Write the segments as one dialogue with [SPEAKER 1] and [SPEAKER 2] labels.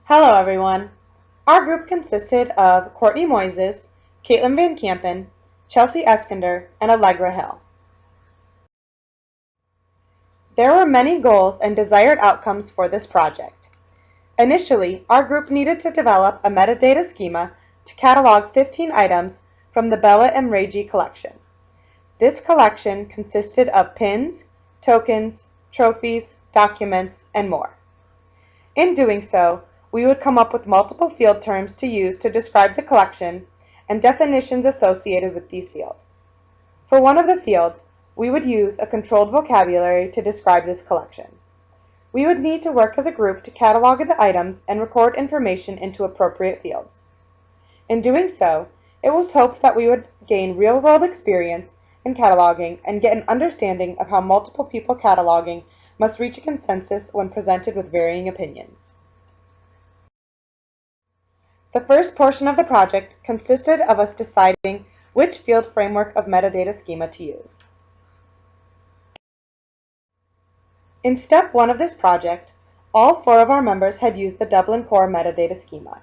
[SPEAKER 1] Hello everyone. Our group consisted of Courtney Moises, Caitlin Van Campen, Chelsea Eskander, and Allegra Hill. There were many goals and desired outcomes for this project. Initially, our group needed to develop a metadata schema to catalog 15 items from the Bella and Reiji collection. This collection consisted of pins, tokens, trophies, documents, and more. In doing so, we would come up with multiple field terms to use to describe the collection and definitions associated with these fields. For one of the fields, we would use a controlled vocabulary to describe this collection. We would need to work as a group to catalog the items and record information into appropriate fields. In doing so, it was hoped that we would gain real-world experience in cataloging and get an understanding of how multiple people cataloging must reach a consensus when presented with varying opinions. The first portion of the project consisted of us deciding which field framework of metadata schema to use. In step 1 of this project, all 4 of our members had used the Dublin Core metadata schema.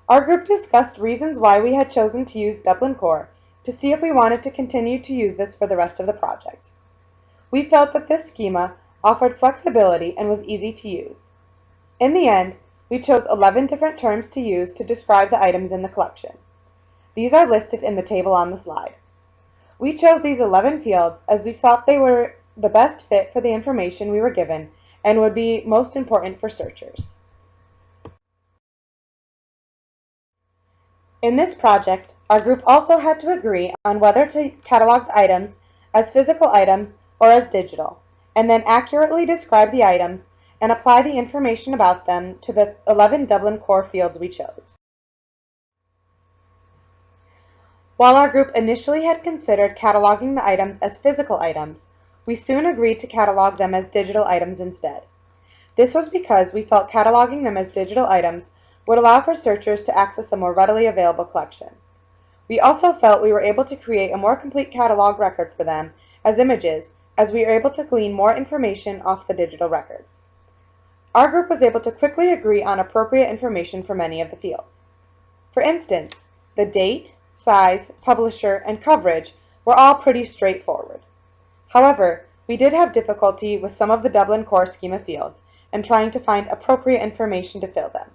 [SPEAKER 1] Our group discussed reasons why we had chosen to use Dublin Core to see if we wanted to continue to use this for the rest of the project. We felt that this schema offered flexibility and was easy to use. In the end, we chose 11 different terms to use to describe the items in the collection. These are listed in the table on the slide. We chose these 11 fields as we thought they were the best fit for the information we were given and would be most important for searchers. In this project, our group also had to agree on whether to catalog the items as physical items or as digital, and then accurately describe the items and apply the information about them to the 11 Dublin Core fields we chose. While our group initially had considered cataloging the items as physical items, we soon agreed to catalog them as digital items instead. This was because we felt cataloging them as digital items would allow for searchers to access a more readily available collection. We also felt we were able to create a more complete catalog record for them as images, as we were able to glean more information off the digital records. Our group was able to quickly agree on appropriate information for many of the fields. For instance, the date, size, publisher, and coverage were all pretty straightforward. However, we did have difficulty with some of the Dublin Core schema fields and trying to find appropriate information to fill them.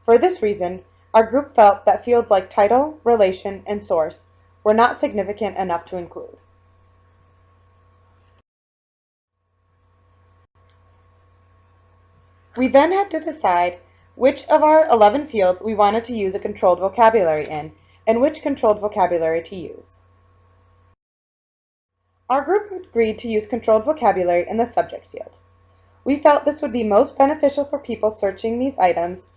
[SPEAKER 1] For this reason, our group felt that fields like title, relation, and source were not significant enough to include. We then had to decide which of our 11 fields we wanted to use a controlled vocabulary in and which controlled vocabulary to use. Our group agreed to use controlled vocabulary in the subject field. We felt this would be most beneficial for people searching these items,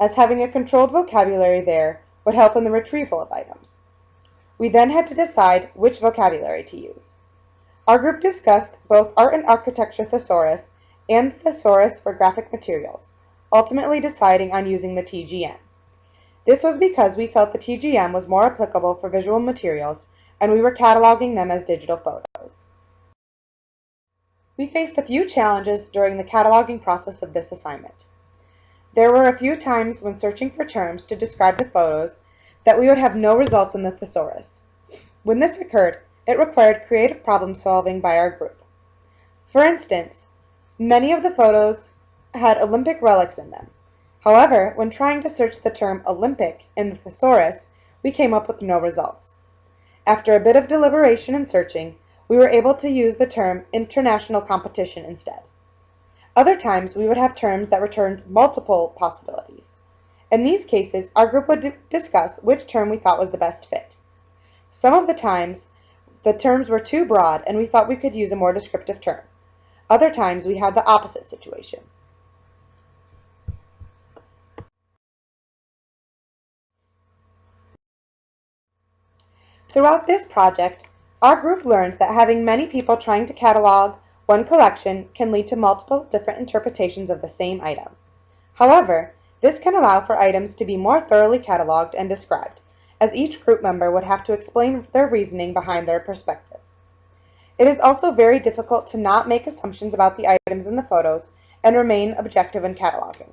[SPEAKER 1] as having a controlled vocabulary there would help in the retrieval of items. We then had to decide which vocabulary to use. Our group discussed both art and architecture thesaurus and the thesaurus for graphic materials, ultimately deciding on using the TGM. This was because we felt the TGM was more applicable for visual materials, and we were cataloging them as digital photos. We faced a few challenges during the cataloging process of this assignment. There were a few times when searching for terms to describe the photos that we would have no results in the thesaurus. When this occurred, it required creative problem solving by our group. For instance, many of the photos had Olympic relics in them. However, when trying to search the term Olympic in the thesaurus, we came up with no results. After a bit of deliberation and searching, we were able to use the term international competition instead. Other times, we would have terms that returned multiple possibilities. In these cases, our group would discuss which term we thought was the best fit. Some of the times, the terms were too broad and we thought we could use a more descriptive term. Other times, we had the opposite situation. Throughout this project, our group learned that having many people trying to catalog one collection can lead to multiple different interpretations of the same item. However, this can allow for items to be more thoroughly cataloged and described, as each group member would have to explain their reasoning behind their perspective. It is also very difficult to not make assumptions about the items in the photos and remain objective in cataloging.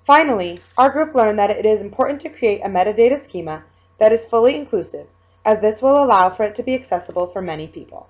[SPEAKER 1] Finally, our group learned that it is important to create a metadata schema that is fully inclusive, as this will allow for it to be accessible for many people.